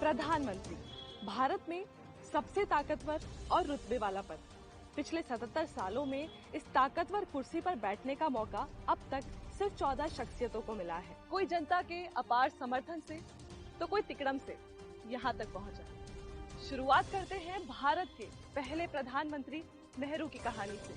प्रधानमंत्री, भारत में सबसे ताकतवर और रुतबे वाला पद। पिछले 77 सालों में इस ताकतवर कुर्सी पर बैठने का मौका अब तक सिर्फ 14 शख्सियतों को मिला है। कोई जनता के अपार समर्थन से तो कोई तिकड़म से यहाँ तक पहुंचा। शुरुआत करते हैं भारत के पहले प्रधानमंत्री नेहरू की कहानी से।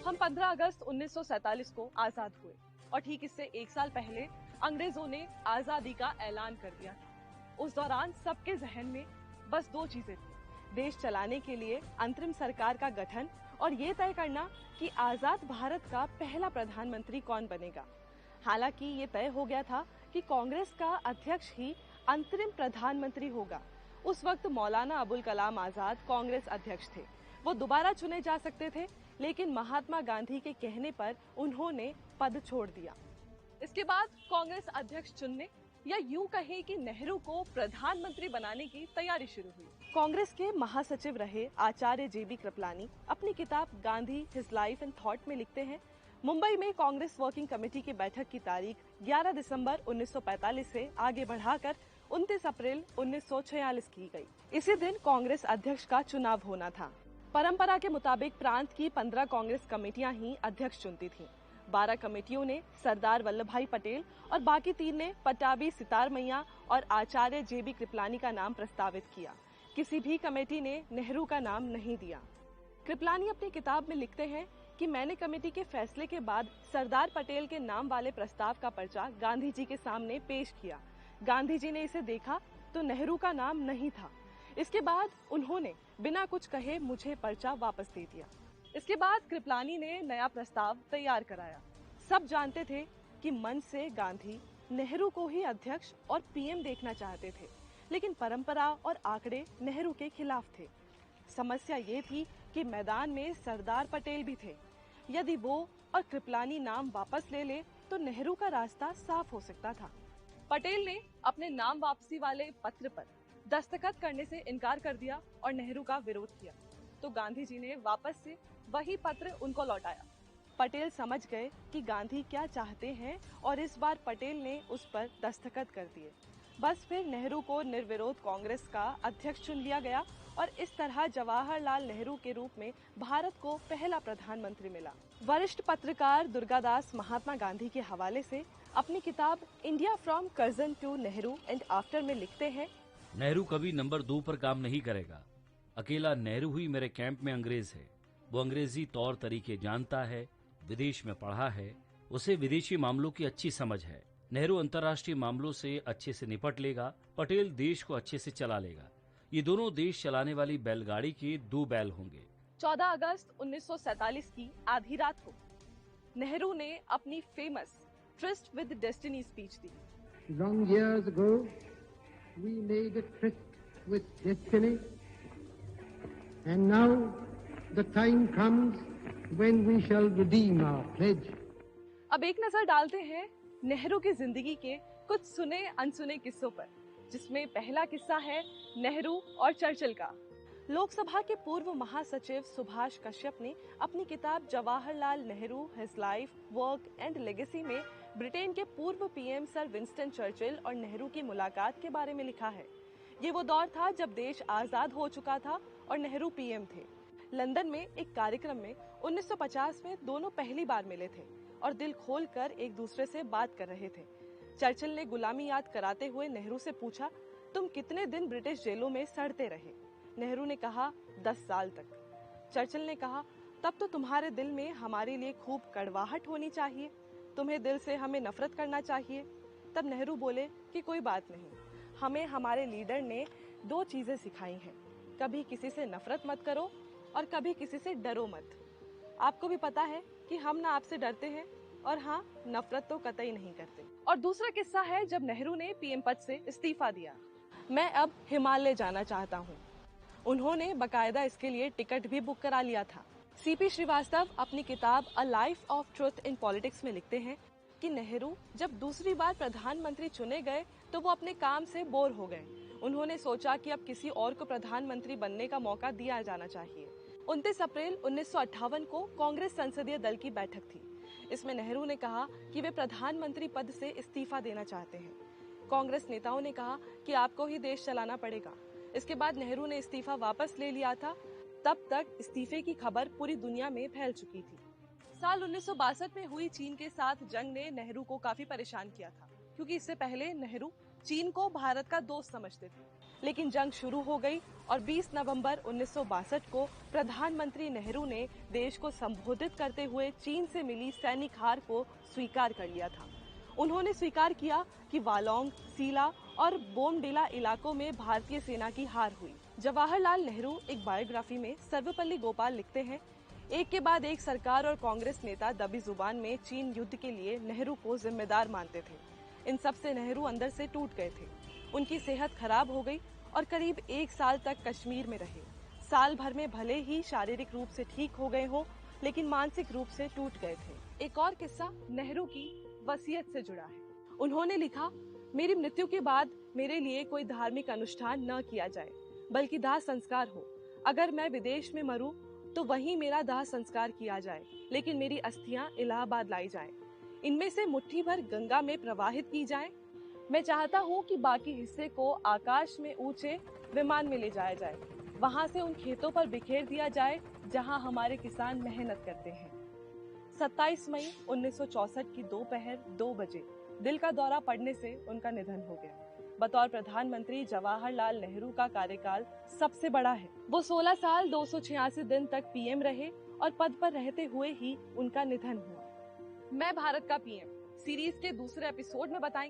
हम 15 अगस्त 1947 को आजाद हुए और ठीक इससे एक साल पहले अंग्रेजों ने आजादी का ऐलान कर दिया था। उस दौरान सबके जहन में बस दो चीजें थी, देश चलाने के लिए अंतरिम सरकार का गठन और ये तय करना कि आजाद भारत का पहला प्रधानमंत्री कौन बनेगा। हालांकि ये तय हो गया था कि कांग्रेस का अध्यक्ष ही अंतरिम प्रधानमंत्री होगा। उस वक्त मौलाना अबुल कलाम आजाद कांग्रेस अध्यक्ष थे। वो दोबारा चुने जा सकते थे, लेकिन महात्मा गांधी के कहने पर उन्होंने पद छोड़ दिया। इसके बाद कांग्रेस अध्यक्ष चुनने या यूं कहें कि नेहरू को प्रधानमंत्री बनाने की तैयारी शुरू हुई। कांग्रेस के महासचिव रहे आचार्य जेबी कृपलानी अपनी किताब Gandhi his life and thought में लिखते हैं, मुंबई में कांग्रेस वर्किंग कमेटी की बैठक की तारीख 11 दिसंबर 1945 से आगे बढ़ाकर 29 अप्रैल 1946 की गई। इसी दिन कांग्रेस अध्यक्ष का चुनाव होना था। परंपरा के मुताबिक प्रांत की 15 कांग्रेस कमेटियां ही अध्यक्ष चुनती थीं। 12 कमेटियों ने सरदार वल्लभ भाई पटेल और बाकी 3 ने पटाभी सितार मैया और आचार्य जेबी कृपलानी का नाम प्रस्तावित किया। किसी भी कमेटी ने नेहरू का नाम नहीं दिया। कृपलानी अपनी किताब में लिखते हैं कि मैंने कमेटी के फैसले के बाद सरदार पटेल के नाम वाले प्रस्ताव का पर्चा गांधी जी के सामने पेश किया। गांधी जी ने इसे देखा तो नेहरू का नाम नहीं था। इसके बाद उन्होंने बिना कुछ कहे मुझे पर्चा वापस दे दिया। इसके बाद कृपलानी ने नया प्रस्ताव तैयार कराया। सब जानते थे कि मन से गांधी नेहरू को ही अध्यक्ष और पीएम देखना चाहते थे, लेकिन परंपरा और आंकड़े नेहरू के खिलाफ थे। समस्या ये थी कि मैदान में सरदार पटेल भी थे। यदि वो और कृपलानी नाम वापस ले ले तो नेहरू का रास्ता साफ हो सकता था। पटेल ने अपने नाम वापसी वाले पत्र पर दस्तखत करने से इनकार कर दिया और नेहरू का विरोध किया, तो गांधी जी ने वापस से वही पत्र उनको लौटाया। पटेल समझ गए कि गांधी क्या चाहते हैं और इस बार पटेल ने उस पर दस्तखत कर दिए। बस फिर नेहरू को निर्विरोध कांग्रेस का अध्यक्ष चुन लिया गया और इस तरह जवाहरलाल नेहरू के रूप में भारत को पहला प्रधानमंत्री मिला। वरिष्ठ पत्रकार दुर्गादास महात्मा गांधी के हवाले से अपनी किताब India from Curzon to Nehru and after में लिखते हैं, नेहरू कभी नंबर 2 पर काम नहीं करेगा। अकेला नेहरू ही मेरे कैंप में अंग्रेज है। वो अंग्रेजी तौर तरीके जानता है, विदेश में पढ़ा है, उसे विदेशी मामलों की अच्छी समझ है। नेहरू अंतर्राष्ट्रीय मामलों से अच्छे से निपट लेगा, पटेल देश को अच्छे से चला लेगा। ये दोनों देश चलाने वाली बैलगाड़ी के 2 बैल होंगे। 14 अगस्त 1947 की आधी रात को नेहरू ने अपनी famous tourist with destiny speech the. Long years ago, we made a tryst with destiny, and now the time comes when we shall redeem our pledge. अब एक नजर डालते हैं नेहरू की जिंदगी के कुछ सुने अनसुने किस्सों पर, जिसमें पहला किस्सा है नेहरू और चर्चिल का। लोकसभा के पूर्व महासचिव सुभाष कश्यप ने अपनी किताब Jawaharlal Nehru his life work and legacy में ब्रिटेन के पूर्व पीएम सर विंस्टन चर्चिल और नेहरू की मुलाकात के बारे में लिखा है। ये वो दौर था जब देश आजाद हो चुका था और नेहरू पीएम थे। लंदन में एक कार्यक्रम में 1950 में दोनों पहली बार मिले थे और दिल खोलकर एक दूसरे से बात कर रहे थे। चर्चिल ने गुलामी याद कराते हुए नेहरू से पूछा, तुम कितने दिन ब्रिटिश जेलों में सड़ते रहे? नेहरू ने कहा, 10 साल तक। चर्चिल ने कहा, तब तो तुम्हारे दिल में हमारे लिए खूब कड़वाहट होनी चाहिए, तुम्हें दिल से हमें नफरत करना चाहिए। तब नेहरू बोले कि कोई बात नहीं, हमें हमारे लीडर ने 2 चीजें सिखाई हैं, कभी किसी से नफरत मत करो और कभी किसी से डरो मत। आपको भी पता है कि हम ना आपसे डरते हैं और हाँ, नफरत तो कतई नहीं करते। और दूसरा किस्सा है जब नेहरू ने पीएम पद से इस्तीफा दिया। मैं अब हिमालय जाना चाहता हूँ। उन्होंने बकायदा इसके लिए टिकट भी बुक करा लिया था। सीपी श्रीवास्तव अपनी किताब a life of truth in politics में लिखते हैं कि नेहरू जब दूसरी बार प्रधानमंत्री चुने गए तो वो अपने काम से बोर हो गए। उन्होंने सोचा कि अब किसी और को प्रधानमंत्री बनने का मौका दिया जाना चाहिए। 29 अप्रैल 1958 को कांग्रेस संसदीय दल की बैठक थी। इसमें नेहरू ने कहा कि वे प्रधानमंत्री पद से इस्तीफा देना चाहते हैं। कांग्रेस नेताओं ने कहा कि आपको ही देश चलाना पड़ेगा। इसके बाद नेहरू ने इस्तीफा वापस ले लिया था। तब तक इस्तीफे की खबर पूरी दुनिया में फैल चुकी थी। साल 1962 में हुई चीन के साथ जंग ने नेहरू को काफी परेशान किया था, क्योंकि इससे पहले नेहरू चीन को भारत का दोस्त समझते थे। लेकिन जंग शुरू हो गई और 20 नवंबर 1962 को प्रधानमंत्री नेहरू ने देश को संबोधित करते हुए चीन से मिली सैनिक हार को स्वीकार कर लिया था। उन्होंने स्वीकार किया कि वालोंग, सीला और बोमडिला इलाकों में भारतीय सेना की हार हुई। जवाहरलाल नेहरू एक बायोग्राफी में सर्वपल्ली गोपाल लिखते हैं, एक के बाद एक सरकार और कांग्रेस नेता दबी जुबान में चीन युद्ध के लिए नेहरू को जिम्मेदार मानते थे। इन सब से नेहरू अंदर से टूट गए थे। उनकी सेहत खराब हो गई और करीब 1 साल तक कश्मीर में रहे। साल भर में भले ही शारीरिक रूप से ठीक हो गए हो, लेकिन मानसिक रूप से टूट गए थे। एक और किस्सा नेहरू की वसीयत से जुड़ा है। उन्होंने लिखा, मेरी मृत्यु के बाद मेरे लिए कोई धार्मिक अनुष्ठान न किया जाए, बल्कि दाह संस्कार हो। अगर मैं विदेश में मरूं तो वहीं मेरा दाह संस्कार किया जाए, लेकिन मेरी अस्थियां इलाहाबाद लाई जाएं। इनमें से मुट्ठी भर गंगा में प्रवाहित की जाएं। मैं चाहता हूं कि बाकी हिस्से को आकाश में ऊंचे विमान में ले जाया जाए, वहां से उन खेतों पर बिखेर दिया जाए जहां हमारे किसान मेहनत करते हैं। 27 मई 1964 की दोपहर 2 बजे दिल का दौरा पड़ने से उनका निधन हो गया। बतौर प्रधानमंत्री जवाहरलाल नेहरू का कार्यकाल सबसे बड़ा है। वो 16 साल 286 दिन तक पीएम रहे और पद पर रहते हुए ही उनका निधन हुआ। मैं भारत का पीएम सीरीज के दूसरे एपिसोड में बताएंगे